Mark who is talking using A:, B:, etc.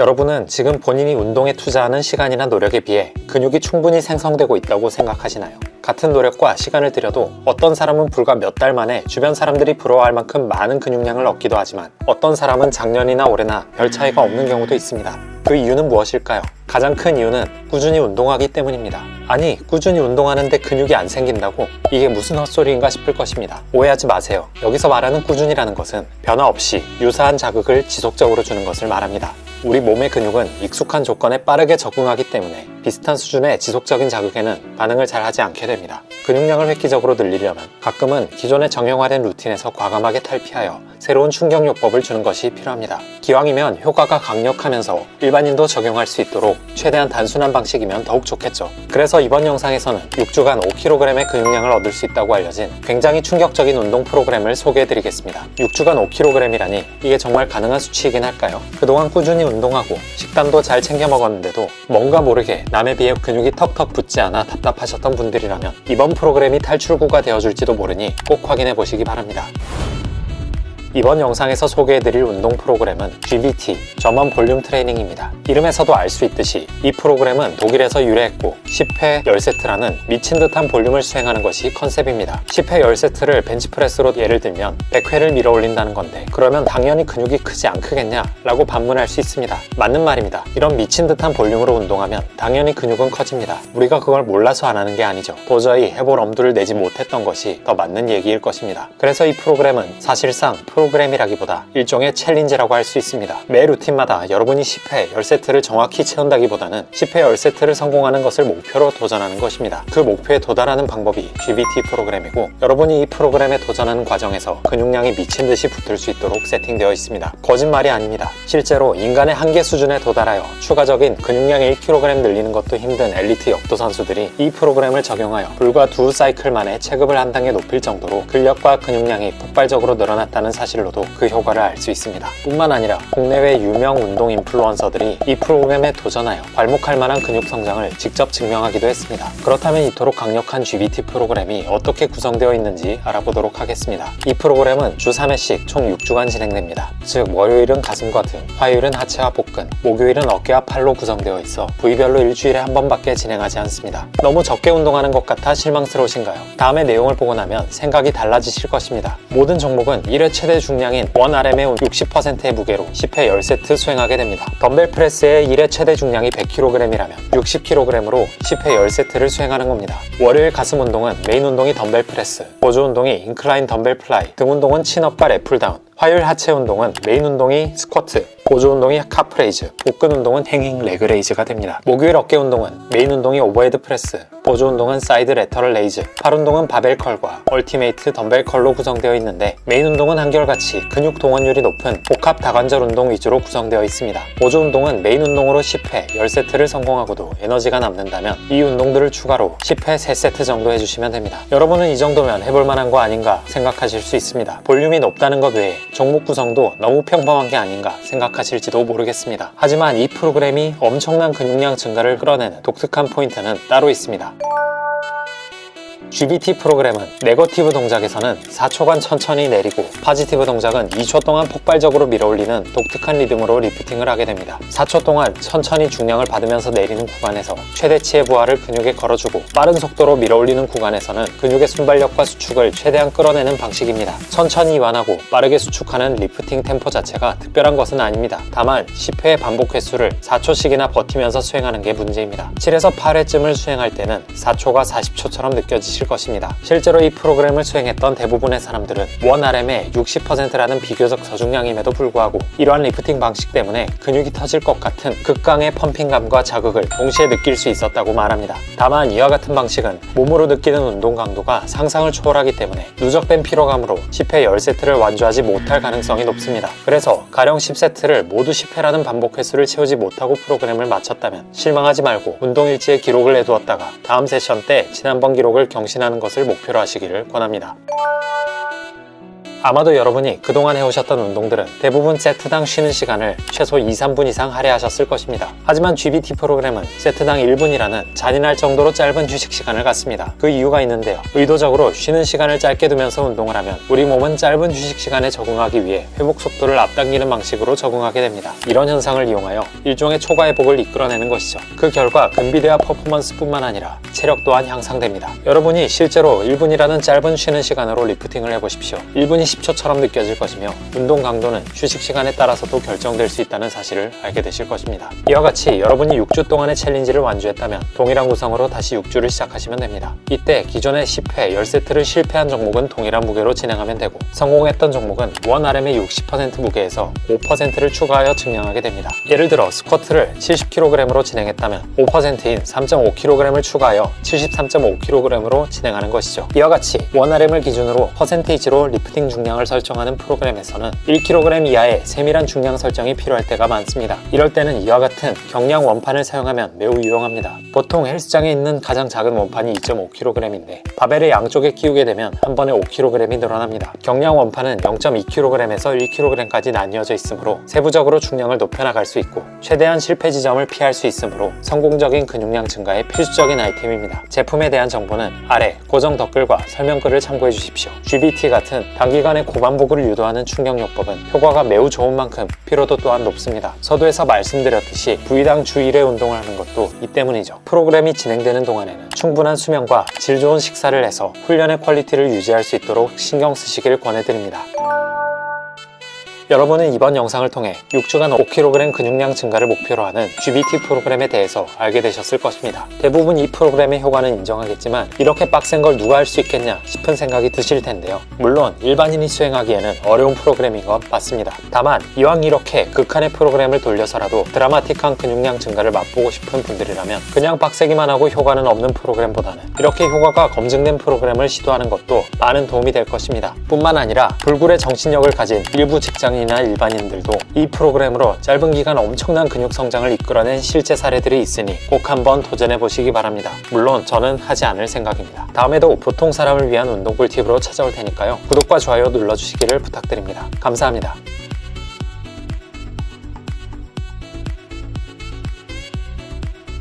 A: 여러분은 지금 본인이 운동에 투자하는 시간이나 노력에 비해 근육이 충분히 생성되고 있다고 생각하시나요? 같은 노력과 시간을 들여도 어떤 사람은 불과 몇 달 만에 주변 사람들이 부러워할 만큼 많은 근육량을 얻기도 하지만 어떤 사람은 작년이나 올해나 별 차이가 없는 경우도 있습니다. 그 이유는 무엇일까요? 가장 큰 이유는 꾸준히 운동하기 때문입니다. 아니, 꾸준히 운동하는데 근육이 안 생긴다고? 이게 무슨 헛소리인가 싶을 것입니다. 오해하지 마세요. 여기서 말하는 꾸준이라는 것은 변화 없이 유사한 자극을 지속적으로 주는 것을 말합니다. 우리 몸의 근육은 익숙한 조건에 빠르게 적응하기 때문에 비슷한 수준의 지속적인 자극에는 반응을 잘 하지 않게 됩니다. 근육량을 획기적으로 늘리려면 가끔은 기존에 정형화된 루틴에서 과감하게 탈피하여 새로운 충격요법을 주는 것이 필요합니다. 기왕이면 효과가 강력하면서 일반인도 적용할 수 있도록 최대한 단순한 방식이면 더욱 좋겠죠. 그래서 이번 영상에서는 6주간 5kg의 근육량을 얻을 수 있다고 알려진 굉장히 충격적인 운동 프로그램을 소개해드리겠습니다. 6주간 5kg이라니 이게 정말 가능한 수치이긴 할까요? 그동안 꾸준히 운동하고 식단도 잘 챙겨 먹었는데도 뭔가 모르게 남에 비해 근육이 턱턱 붙지 않아 답답하셨던 분들이라면 이번 프로그램이 탈출구가 되어줄지도 모르니 꼭 확인해 보시기 바랍니다. 이번 영상에서 소개해드릴 운동 프로그램은 GBT, 점원 볼륨 트레이닝입니다. 이름에서도 알 수 있듯이 이 프로그램은 독일에서 유래했고 10회 10세트라는 미친 듯한 볼륨을 수행하는 것이 컨셉입니다. 10회 10세트를 벤치프레스로 예를 들면 100회를 밀어 올린다는 건데 그러면 당연히 근육이 크지 안 크겠냐? 라고 반문할 수 있습니다. 맞는 말입니다. 이런 미친 듯한 볼륨으로 운동하면 당연히 근육은 커집니다. 우리가 그걸 몰라서 안 하는 게 아니죠. 도저히 해볼 엄두를 내지 못했던 것이 더 맞는 얘기일 것입니다. 그래서 이 프로그램은 사실상 프로그램이라기보다 일종의 챌린지라고 할 수 있습니다. 매 루틴마다 여러분이 10회 10세트를 정확히 채운다기보다는 10회 10세트를 성공하는 것을 목표로 도전하는 것입니다. 그 목표에 도달하는 방법이 GBT 프로그램이고 여러분이 이 프로그램에 도전하는 과정에서 근육량이 미친 듯이 붙을 수 있도록 세팅되어 있습니다. 거짓말이 아닙니다. 실제로 인간의 한계 수준에 도달하여 추가적인 근육량 1kg 늘리는 것도 힘든 엘리트 역도 선수들이 이 프로그램을 적용하여 불과 2사이클 만에 체급을 한 단계 높일 정도로 근력과 근육량이 폭발적으로 늘어났다는 사실로도 그 효과를 알 수 있습니다. 뿐만 아니라 국내외 유명 운동 인플루언서들이 이 프로그램에 도전하여 괄목할 만한 근육 성장을 직접 증명하기도 했습니다. 그렇다면 이토록 강력한 GBT 프로그램이 어떻게 구성되어 있는지 알아보도록 하겠습니다. 이 프로그램은 주 3회씩 총 6주간 진행됩니다. 즉 월요일은 가슴과 등, 화요일은 하체와 복근, 목요일은 어깨와 팔로 구성되어 있어 부위별로 일주일에 한 번밖에 진행하지 않습니다. 너무 적게 운동하는 것 같아 실망스러우신가요? 다음의 내용을 보고 나면 생각이 달라지실 것입니다. 모든 종목은 1회 최대 중량인 1RM의 60%의 무게로 10회 10세트 수행하게 됩니다. 덤벨 프레스의 1회 최대 중량이 100kg이라면 60kg으로 10회 10세트를 수행하는 겁니다. 월요일 가슴 운동은 메인 운동이 덤벨 프레스, 보조 운동이 인클라인 덤벨 플라이, 등 운동은 친업과 랩풀다운, 화요일 하체 운동은 메인 운동이 스쿼트, 보조 운동이 카프레이즈, 복근 운동은 행잉 레그레이즈가 됩니다. 목요일 어깨 운동은 메인 운동이 오버헤드 프레스, 보조 운동은 사이드 레터럴 레이즈, 팔 운동은 바벨 컬과 얼티메이트 덤벨 컬로 구성되어 있는데 메인 운동은 한결같이 근육 동원율이 높은 복합 다관절 운동 위주로 구성되어 있습니다. 보조 운동은 메인 운동으로 10회 10세트를 성공하고도 에너지가 남는다면 이 운동들을 추가로 10회 3세트 정도 해주시면 됩니다. 여러분은 이 정도면 해볼 만한 거 아닌가 생각하실 수 있습니다. 볼륨이 높다는 것 외에 종목 구성도 너무 평범한 게 아닌가 생각하실지도 모르겠습니다. 하지만 이 프로그램이 엄청난 근육량 증가를 끌어내는 독특한 포인트는 따로 있습니다. GBT 프로그램은 네거티브 동작에서는 4초간 천천히 내리고 파지티브 동작은 2초 동안 폭발적으로 밀어올리는 독특한 리듬으로 리프팅을 하게 됩니다. 4초 동안 천천히 중량을 받으면서 내리는 구간에서 최대치의 부하를 근육에 걸어주고 빠른 속도로 밀어올리는 구간에서는 근육의 순발력과 수축을 최대한 끌어내는 방식입니다. 천천히 이완하고 빠르게 수축하는 리프팅 템포 자체가 특별한 것은 아닙니다. 다만 10회의 반복 횟수를 4초씩이나 버티면서 수행하는 게 문제입니다. 7에서 8회쯤을 수행할 때는 4초가 40초처럼 느껴지실 것입니다. 실제로 이 프로그램을 수행했던 대부분의 사람들은 1RM의 60%라는 비교적 저중량임에도 불구하고 이러한 리프팅 방식 때문에 근육이 터질 것 같은 극강의 펌핑감과 자극을 동시에 느낄 수 있었다고 말합니다. 다만 이와 같은 방식은 몸으로 느끼는 운동 강도가 상상을 초월하기 때문에 누적된 피로감으로 10회 10세트를 완주하지 못할 가능성이 높습니다. 그래서 가령 10세트를 모두 10회라는 반복 횟수를 채우지 못하고 프로그램을 마쳤다면 실망하지 말고 운동일지에 기록을 내두었다가 다음 세션 때 지난번 기록을 경신하는 것을 목표로 하시기를 권합니다. 아마도 여러분이 그동안 해오셨던 운동들은 대부분 세트당 쉬는 시간을 최소 2-3분 이상 할애하셨을 것입니다. 하지만 GBT 프로그램은 세트당 1분이라는 잔인할 정도로 짧은 휴식 시간을 갖습니다. 그 이유가 있는데요. 의도적으로 쉬는 시간을 짧게 두면서 운동을 하면 우리 몸은 짧은 휴식 시간에 적응하기 위해 회복 속도를 앞당기는 방식으로 적응하게 됩니다. 이런 현상을 이용하여 일종의 초과 회복을 이끌어내는 것이죠. 그 결과 근비대와 퍼포먼스뿐만 아니라 체력 또한 향상됩니다. 여러분이 실제로 1분이라는 짧은 쉬는 시간으로 리프팅을 해보십시오. 1분이 10초처럼 느껴질 것이며 운동 강도는 휴식 시간에 따라서도 결정될 수 있다는 사실을 알게 되실 것입니다. 이와 같이 여러분이 6주 동안의 챌린지를 완주했다면 동일한 구성으로 다시 6주를 시작하시면 됩니다. 이때 기존의 10회 10세트를 실패한 종목은 동일한 무게로 진행하면 되고 성공했던 종목은 원 RM의 60% 무게에서 5%를 추가하여 증량하게 됩니다. 예를 들어 스쿼트를 70kg으로 진행했다면 5%인 3.5kg을 추가하여 73.5kg으로 진행하는 것이죠. 이와 같이 원 RM을 기준으로 퍼센테이지로 리프팅 중량을 설정하는 프로그램에서는 1kg 이하의 세밀한 중량 설정이 필요할 때가 많습니다. 이럴 때는 이와 같은 경량 원판을 사용하면 매우 유용합니다. 보통 헬스장에 있는 가장 작은 원판이 2.5kg인데 바벨을 양쪽에 끼우게 되면 한 번에 5kg이 늘어납니다. 경량 원판은 0.2kg에서 1kg까지 나뉘어져 있으므로 세부적으로 중량을 높여나갈 수 있고 최대한 실패 지점을 피할 수 있으므로 성공적인 근육량 증가에 필수적인 아이템입니다. 제품에 대한 정보는 아래 고정 댓글과 설명글을 참고해 주십시오. GBT 같은 단기간에 고반복을 유도하는 충격요법은 효과가 매우 좋은 만큼 피로도 또한 높습니다. 서두에서 말씀드렸듯이 부위당 주 1회 운동을 하는 것도 이 때문이죠. 프로그램이 진행되는 동안에는 충분한 수면과 질 좋은 식사를 해서 훈련의 퀄리티를 유지할 수 있도록 신경 쓰시길 권해드립니다. 여러분은 이번 영상을 통해 6주간 5kg 근육량 증가를 목표로 하는 GBT 프로그램에 대해서 알게 되셨을 것입니다. 대부분 이 프로그램의 효과는 인정하겠지만 이렇게 빡센 걸 누가 할 수 있겠냐 싶은 생각이 드실 텐데요. 물론 일반인이 수행하기에는 어려운 프로그램인 건 맞습니다. 다만 이왕 이렇게 극한의 프로그램을 돌려서라도 드라마틱한 근육량 증가를 맛보고 싶은 분들이라면 그냥 빡세기만 하고 효과는 없는 프로그램보다는 이렇게 효과가 검증된 프로그램을 시도하는 것도 많은 도움이 될 것입니다. 뿐만 아니라 불굴의 정신력을 가진 일부 직장인 이나 일반인들도 이 프로그램으로 짧은 기간 엄청난 근육 성장을 이끌어낸 실제 사례들이 있으니 꼭 한번 도전해 보시기 바랍니다. 물론 저는 하지 않을 생각입니다. 다음에도 보통 사람을 위한 운동 꿀팁으로 찾아올 테니까요. 구독과 좋아요 눌러주시기를 부탁드립니다. 감사합니다.